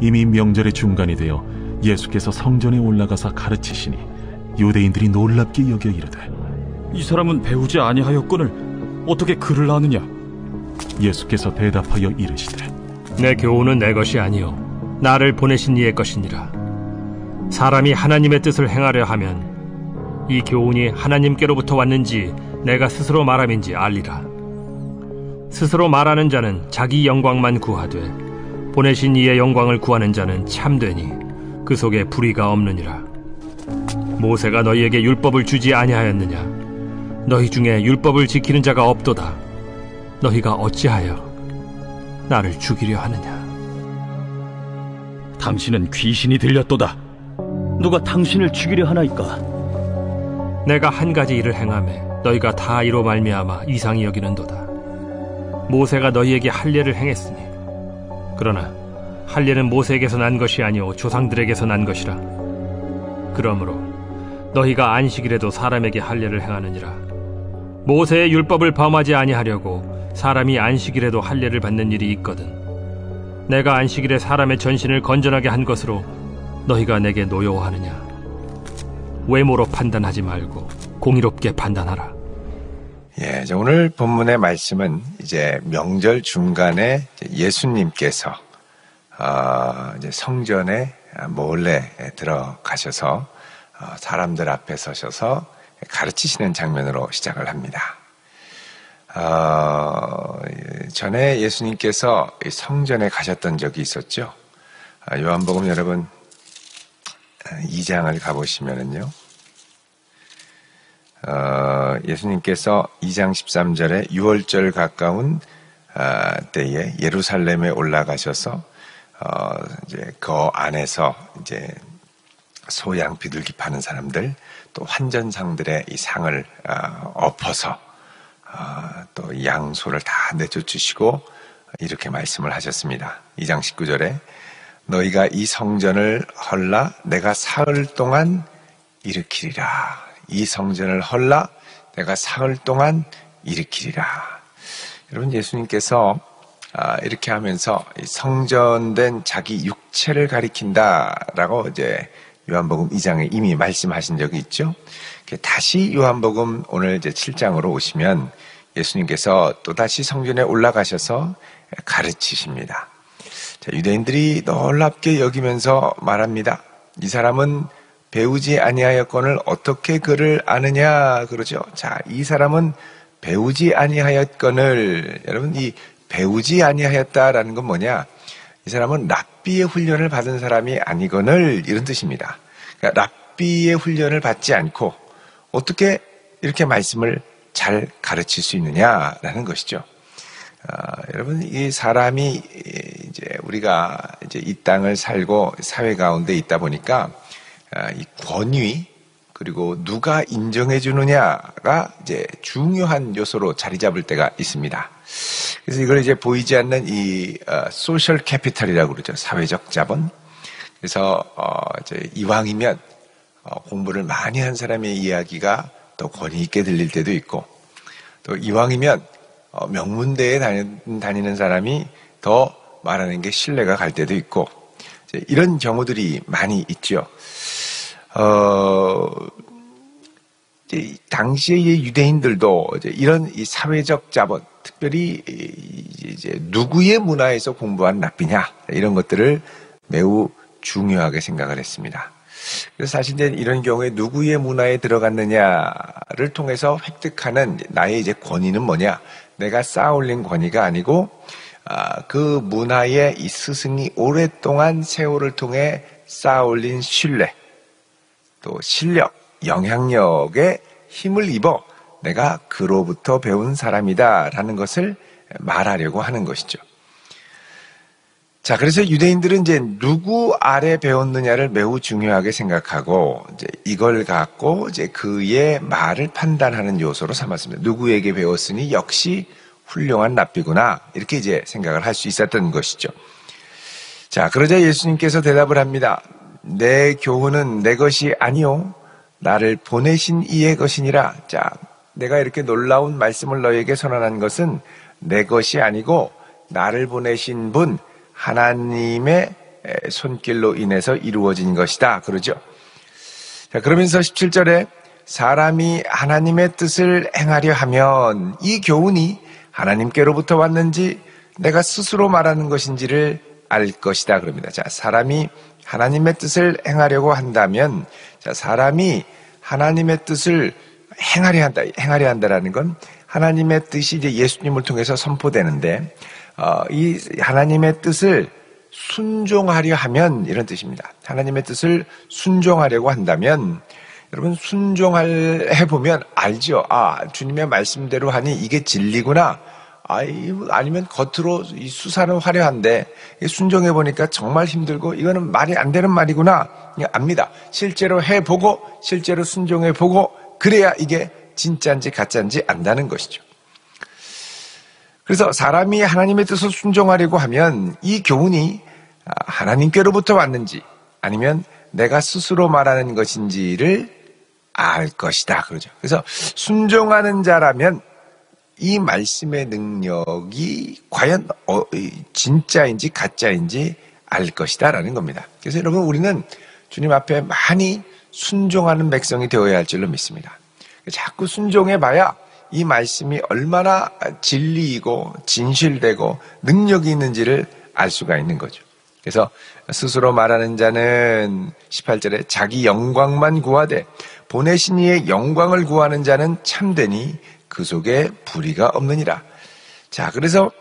이미 명절의 중간이 되어 예수께서 성전에 올라가사 가르치시니 유대인들이 놀랍게 여겨 이르되, 이 사람은 배우지 아니하였거늘 어떻게 글을 아느냐? 예수께서 대답하여 이르시되, 내 교훈은 내 것이 아니요 나를 보내신 이의 것이니라. 사람이 하나님의 뜻을 행하려 하면 이 교훈이 하나님께로부터 왔는지 내가 스스로 말함인지 알리라. 스스로 말하는 자는 자기 영광만 구하되 보내신 이의 영광을 구하는 자는 참되니 그 속에 불의가 없느니라. 모세가 너희에게 율법을 주지 아니하였느냐? 너희 중에 율법을 지키는 자가 없도다. 너희가 어찌하여 나를 죽이려 하느냐? 당신은 귀신이 들렸도다. 누가 당신을 죽이려 하나이까? 내가 한 가지 일을 행하매 너희가 다 이로 말미암아 이상히 여기는도다. 모세가 너희에게 할례를 행했으니, 그러나 할례는 모세에게서 난 것이 아니오 조상들에게서 난 것이라. 그러므로 너희가 안식일에도 사람에게 할례를 행하느니라. 모세의 율법을 범하지 아니하려고 사람이 안식일에도 할례를 받는 일이 있거든. 내가 안식일에 사람의 전신을 건전하게 한 것으로 너희가 내게 노여워하느냐? 외모로 판단하지 말고 공의롭게 판단하라. 예, 오늘 본문의 말씀은 이제 명절 중간에 예수님께서 이제 성전에 몰래 들어가셔서 사람들 앞에 서셔서 가르치시는 장면으로 시작을 합니다. 전에 예수님께서 성전에 가셨던 적이 있었죠. 요한복음 여러분 2장을 가보시면은요, 예수님께서 2장 13절에 유월절 가까운 때에 예루살렘에 올라가셔서 이제 그 안에서 이제 소양 비둘기 파는 사람들, 또 환전상들의 이 상을 엎어서 또 양소를 다 내쫓으시고 이렇게 말씀을 하셨습니다. 2장 19절에 너희가 이 성전을 헐라 내가 사흘 동안 일으키리라. 이 성전을 헐라 내가 사흘 동안 일으키리라. 여러분, 예수님께서 이렇게 하면서 성전된 자기 육체를 가리킨다라고 이제 요한복음 2장에 이미 말씀하신 적이 있죠. 다시 요한복음 오늘 이제 7장으로 오시면 예수님께서 또다시 성전에 올라가셔서 가르치십니다. 자, 유대인들이 놀랍게 여기면서 말합니다. 이 사람은 배우지 아니하였거늘 어떻게 그를 아느냐 그러죠. 자, 이 사람은 배우지 아니하였거늘, 여러분, 이 배우지 아니하였다라는 건 뭐냐? 이 사람은 랍비의 훈련을 받은 사람이 아니거늘, 이런 뜻입니다. 그러니까 랍비의 훈련을 받지 않고 어떻게 이렇게 말씀을 잘 가르칠 수 있느냐라는 것이죠. 여러분, 이 사람이 이제 우리가 이제 이 땅을 살고 사회 가운데 있다 보니까 이 권위, 그리고 누가 인정해 주느냐가 이제 중요한 요소로 자리 잡을 때가 있습니다. 그래서 이걸 이제 보이지 않는 이 소셜 캐피탈이라고 그러죠. 사회적 자본. 그래서 이제 이왕이면 공부를 많이 한 사람의 이야기가 더 권위 있게 들릴 때도 있고, 또 이왕이면 명문대에 다니는 사람이 더 말하는 게 신뢰가 갈 때도 있고, 이런 경우들이 많이 있죠. 당시의 유대인들도 이런 이 사회적 자본, 특별히 이제 누구의 문화에서 공부한 랍비냐, 이런 것들을 매우 중요하게 생각을 했습니다. 그래서 사실 이런 경우에 누구의 문화에 들어갔느냐를 통해서 획득하는 나의 이제 권위는 뭐냐? 내가 쌓아올린 권위가 아니고 그 문화의 이 스승이 오랫동안 세월을 통해 쌓아올린 신뢰, 또 실력, 영향력에 힘을 입어 내가 그로부터 배운 사람이다라는 것을 말하려고 하는 것이죠. 자, 그래서 유대인들은 이제 누구 아래 배웠느냐를 매우 중요하게 생각하고 이제 이걸 갖고 이제 그의 말을 판단하는 요소로 삼았습니다. 누구에게 배웠으니 역시 훌륭한 랍비구나, 이렇게 이제 생각을 할 수 있었던 것이죠. 자, 그러자 예수님께서 대답을 합니다. 내 교훈은 내 것이 아니요 나를 보내신 이의 것이니라. 자, 내가 이렇게 놀라운 말씀을 너에게 선언한 것은 내 것이 아니고 나를 보내신 분 하나님의 손길로 인해서 이루어진 것이다. 그러죠. 자, 그러면서 17절에 사람이 하나님의 뜻을 행하려 하면 이 교훈이 하나님께로부터 왔는지 내가 스스로 말하는 것인지를 알 것이다. 그럽니다. 자, 사람이 하나님의 뜻을 행하려고 한다면, 자, 사람이 하나님의 뜻을 행하려 한다. 행하려 한다라는 건 하나님의 뜻이 이제 예수님을 통해서 선포되는데, 이 하나님의 뜻을 순종하려 하면 이런 뜻입니다. 하나님의 뜻을 순종하려고 한다면, 여러분 순종해보면 알죠. 아, 주님의 말씀대로 하니 이게 진리구나. 아니면 겉으로 이 수사는 화려한데 순종해보니까 정말 힘들고 이거는 말이 안 되는 말이구나. 압니다. 실제로 해보고 실제로 순종해보고 그래야 이게 진짜인지 가짜인지 안다는 것이죠. 그래서 사람이 하나님의 뜻을 순종하려고 하면 이 교훈이 하나님께로부터 왔는지 아니면 내가 스스로 말하는 것인지를 알 것이다. 그러죠. 그래서 순종하는 자라면 이 말씀의 능력이 과연 진짜인지 가짜인지 알 것이다 라는 겁니다. 그래서 여러분 우리는 주님 앞에 많이 순종하는 백성이 되어야 할 줄로 믿습니다. 자꾸 순종해봐야 이 말씀이 얼마나 진리이고 진실되고 능력이 있는지를 알 수가 있는 거죠. 그래서 스스로 말하는 자는 18절에 자기 영광만 구하되 보내신 이의 영광을 구하는 자는 참되니 그 속에 불의가 없느니라. 자, 그래서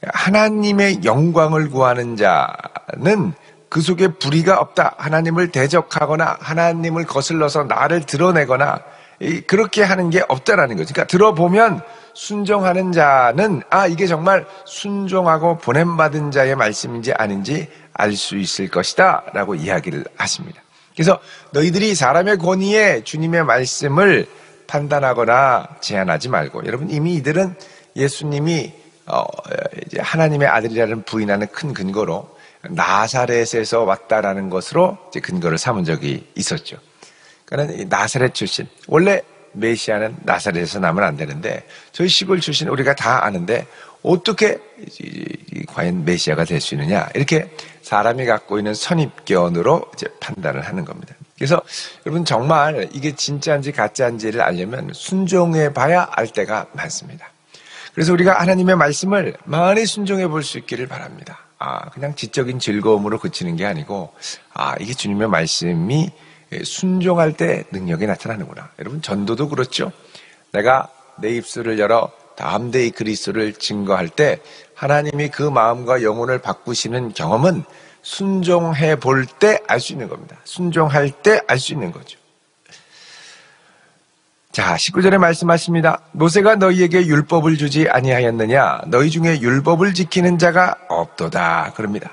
하나님의 영광을 구하는 자는 그 속에 불의가 없다. 하나님을 대적하거나 하나님을 거슬러서 나를 드러내거나 그렇게 하는 게 없다라는 거죠. 그러니까 들어보면 순종하는 자는 이게 정말 순종하고 보냄받은 자의 말씀인지 아닌지 알 수 있을 것이다 라고 이야기를 하십니다. 그래서 너희들이 사람의 권위에 주님의 말씀을 판단하거나 제한하지 말고, 여러분 이미 이들은 예수님이 이제 하나님의 아들이라는 부인하는 큰 근거로 나사렛에서 왔다라는 것으로 이제 근거를 삼은 적이 있었죠. 그러니까 나사렛 출신, 원래 메시아는 나사렛에서 나면 안 되는데 저희 시골 출신 우리가 다 아는데 어떻게 과연 메시아가 될 수 있느냐, 이렇게 사람이 갖고 있는 선입견으로 이제 판단을 하는 겁니다. 그래서 여러분 정말 이게 진짜인지 가짜인지를 알려면 순종해 봐야 알 때가 많습니다. 그래서 우리가 하나님의 말씀을 많이 순종해 볼 수 있기를 바랍니다. 그냥 지적인 즐거움으로 그치는 게 아니고 이게 주님의 말씀이 순종할 때 능력이 나타나는구나. 여러분 전도도 그렇죠. 내가 내 입술을 열어 담대히 그리스도를 증거할 때 하나님이 그 마음과 영혼을 바꾸시는 경험은 순종해 볼 때 알 수 있는 겁니다. 순종할 때 알 수 있는 거죠. 자, 19절에 말씀하십니다. 모세가 너희에게 율법을 주지 아니하였느냐? 너희 중에 율법을 지키는 자가 없도다. 그럽니다.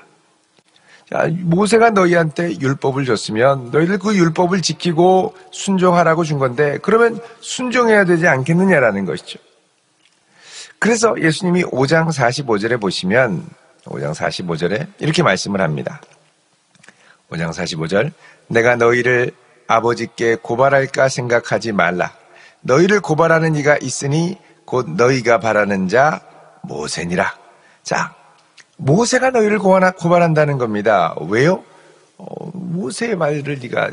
자, 모세가 너희한테 율법을 줬으면 너희들 그 율법을 지키고 순종하라고 준 건데 그러면 순종해야 되지 않겠느냐라는 것이죠. 그래서 예수님이 5장 45절에 보시면 5장 45절에 이렇게 말씀을 합니다. 5장 45절 내가 너희를 아버지께 고발할까 생각하지 말라. 너희를 고발하는 이가 있으니 곧 너희가 바라는 자 모세니라. 자, 모세가 너희를 고발한다는 겁니다. 왜요? 모세의 말을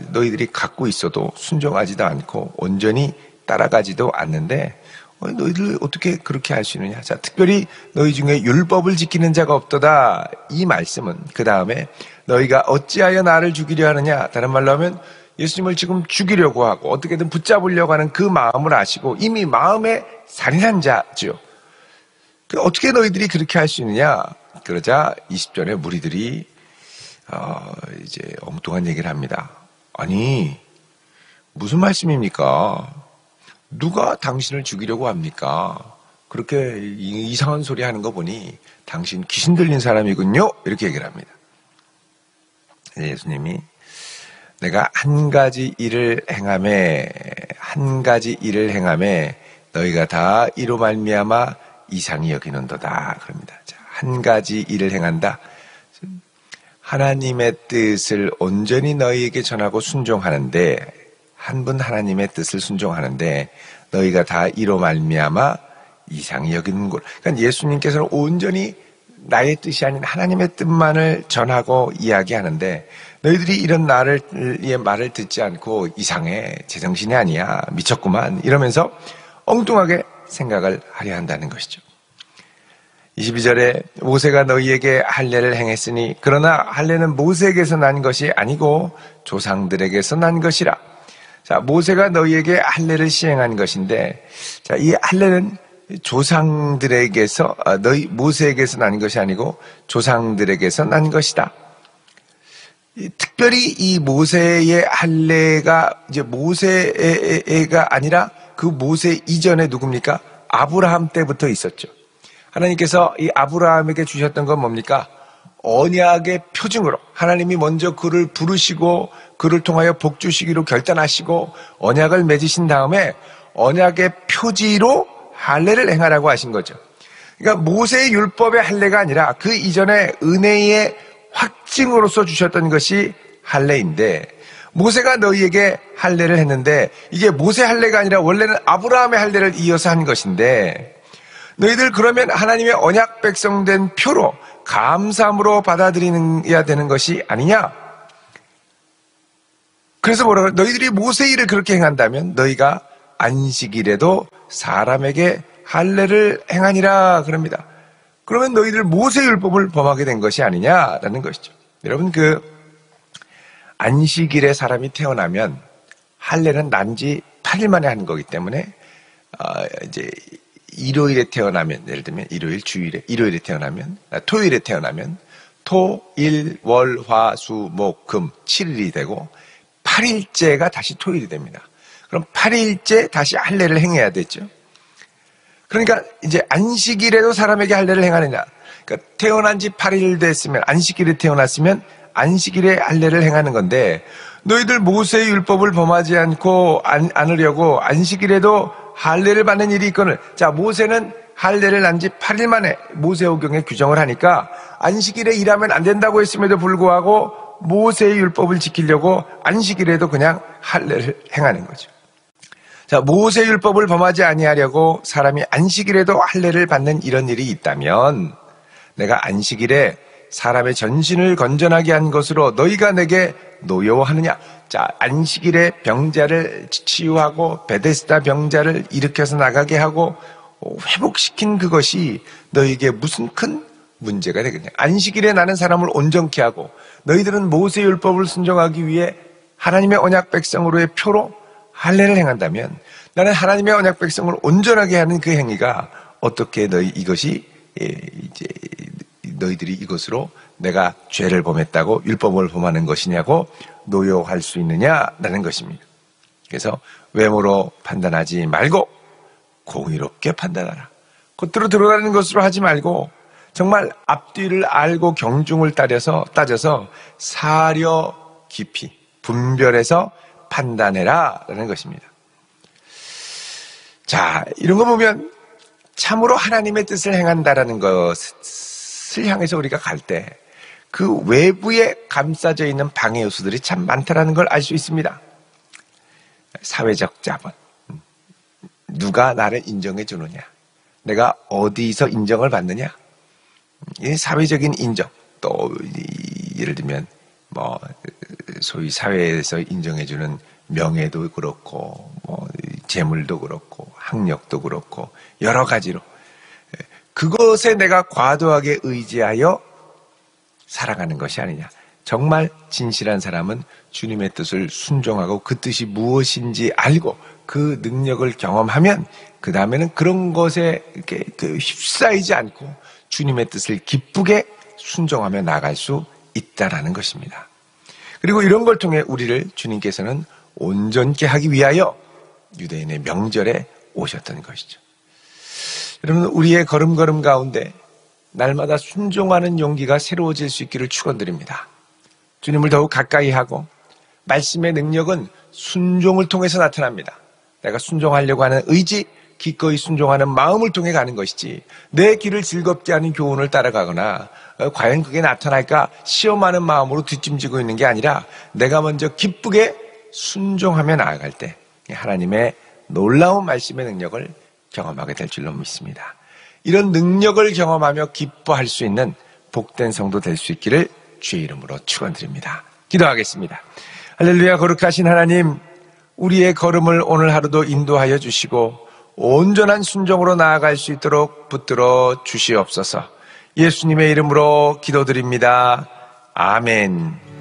너희들이 갖고 있어도 순종하지도 않고 온전히 따라가지도 않는데 너희들 어떻게 그렇게 할 수 있느냐. 자, 특별히 너희 중에 율법을 지키는 자가 없도다. 이 말씀은 그 다음에 너희가 어찌하여 나를 죽이려 하느냐. 다른 말로 하면 예수님을 지금 죽이려고 하고 어떻게든 붙잡으려고 하는 그 마음을 아시고 이미 마음에 살인한 자죠. 어떻게 너희들이 그렇게 할 수 있느냐. 그러자 20절에 무리들이 이제 엉뚱한 얘기를 합니다. 아니 무슨 말씀입니까? 누가 당신을 죽이려고 합니까? 그렇게 이상한 소리 하는 거 보니 당신 귀신 들린 사람이군요. 이렇게 얘기를 합니다. 예수님이 내가 한 가지 일을 행하매 너희가 다 이로 말미암아 이상히 여기는도다. 그럽니다. 자, 한 가지 일을 행한다. 하나님의 뜻을 온전히 너희에게 전하고 순종하는데 한 분 하나님의 뜻을 순종하는데 너희가 다 이로 말미암아 이상히 여기는 것. 그러니까 예수님께서는 온전히 나의 뜻이 아닌 하나님의 뜻만을 전하고 이야기하는데 너희들이 이런 나의 말을 듣지 않고 이상해, 제정신이 아니야, 미쳤구만 이러면서 엉뚱하게 생각을 하려 한다는 것이죠. 22절에 모세가 너희에게 할례를 행했으니 그러나 할례는 모세에게서 난 것이 아니고 조상들에게서 난 것이라. 자, 모세가 너희에게 할례를 시행한 것인데, 자, 이 할례는 조상들에게서, 너희 모세에게서 난 것이 아니고 조상들에게서 난 것이다. 특별히 이 모세의 할례가 이제 모세가 아니라 그 모세 이전에 누굽니까? 아브라함 때부터 있었죠. 하나님께서 이 아브라함에게 주셨던 건 뭡니까? 언약의 표징으로 하나님이 먼저 그를 부르시고 그를 통하여 복 주시기로 결단하시고 언약을 맺으신 다음에 언약의 표지로 할례를 행하라고 하신 거죠. 그러니까 모세의 율법의 할례가 아니라 그 이전에 은혜의 확증으로서 주셨던 것이 할례인데, 모세가 너희에게 할례를 했는데 이게 모세 할례가 아니라 원래는 아브라함의 할례를 이어서 한 것인데, 너희들 그러면 하나님의 언약 백성된 표로 감사함으로 받아들여야 되는 것이 아니냐? 그래서 뭐라고? 너희들이 모세 일을 그렇게 행한다면 너희가 안식일에도 사람에게 할례를 행하니라 그럽니다. 그러면 너희들 모세 율법을 범하게 된 것이 아니냐라는 것이죠. 여러분, 그 안식일에 사람이 태어나면 할례는 난지 8일 만에 하는 거기 때문에 이제 일요일에 태어나면, 예를 들면 일요일에 태어나면, 토요일에 태어나면 토, 일, 월, 화, 수, 목, 금 7일이 되고 8일째가 다시 토요일이 됩니다. 그럼 8일째 다시 할례를 행해야 되죠. 그러니까 이제 안식일에도 사람에게 할례를 행하느냐. 그러니까 태어난 지 8일 됐으면, 안식일에 태어났으면 안식일에 할례를 행하는 건데, 너희들 모세의 율법을 범하지 않고 않으려고 안식일에도 할례를 받는 일이 있거늘. 자, 모세는 할례를 난 지 8일 만에 모세오경에 규정을 하니까 안식일에 일하면 안 된다고 했음에도 불구하고 모세의 율법을 지키려고 안식일에도 그냥 할례를 행하는 거죠. 자, 모세 율법을 범하지 아니하려고 사람이 안식일에도 할례를 받는 이런 일이 있다면, 내가 안식일에 사람의 전신을 건전하게 한 것으로 너희가 내게 노여워하느냐? 자, 안식일에 병자를 치유하고 베데스다 병자를 일으켜서 나가게 하고 회복시킨 그것이 너희에게 무슨 큰 문제가 되겠냐? 안식일에 나는 사람을 온전케 하고 너희들은 모세 율법을 순종하기 위해 하나님의 언약 백성으로의 표로 할례를 행한다면, 나는 하나님의 언약 백성을 온전하게 하는 그 행위가 어떻게 이것이 이제 너희들이 이것으로 내가 죄를 범했다고 율법을 범하는 것이냐고 노여할 수 있느냐라는 것입니다. 그래서 외모로 판단하지 말고 공의롭게 판단하라. 겉으로 드러나는 것으로 하지 말고 정말 앞뒤를 알고 경중을 따져서 사려 깊이 분별해서 판단해라 라는 것입니다. 자, 이런 거 보면 참으로 하나님의 뜻을 행한다라는 것을 향해서 우리가 갈 때 그 외부에 감싸져 있는 방해 요소들이 참 많다라는 걸 알 수 있습니다. 사회적 자본, 누가 나를 인정해 주느냐, 내가 어디서 인정을 받느냐, 이 사회적인 인정, 또 예를 들면 뭐 소위 사회에서 인정해주는 명예도 그렇고, 뭐 재물도 그렇고, 학력도 그렇고 여러 가지로 그것에 내가 과도하게 의지하여 살아가는 것이 아니냐. 정말 진실한 사람은 주님의 뜻을 순종하고 그 뜻이 무엇인지 알고 그 능력을 경험하면 그 다음에는 그런 것에 이렇게 휩싸이지 않고 주님의 뜻을 기쁘게 순종하며 나아갈 수 있다라는 것입니다. 그리고 이런 걸 통해 우리를 주님께서는 온전케 하기 위하여 유대인의 명절에 오셨던 것이죠. 여러분, 우리의 걸음걸음 가운데 날마다 순종하는 용기가 새로워질 수 있기를 축원드립니다. 주님을 더욱 가까이 하고 말씀의 능력은 순종을 통해서 나타납니다. 내가 순종하려고 하는 의지, 기꺼이 순종하는 마음을 통해 가는 것이지, 내 길을 즐겁게 하는 교훈을 따라가거나 과연 그게 나타날까 시험하는 마음으로 뒷짐지고 있는 게 아니라 내가 먼저 기쁘게 순종하며 나아갈 때 하나님의 놀라운 말씀의 능력을 경험하게 될 줄로 믿습니다. 이런 능력을 경험하며 기뻐할 수 있는 복된 성도 될 수 있기를 주의 이름으로 축원드립니다. 기도하겠습니다. 할렐루야. 거룩하신 하나님, 우리의 걸음을 오늘 하루도 인도하여 주시고 온전한 순종으로 나아갈 수 있도록 붙들어 주시옵소서. 예수님의 이름으로 기도드립니다. 아멘.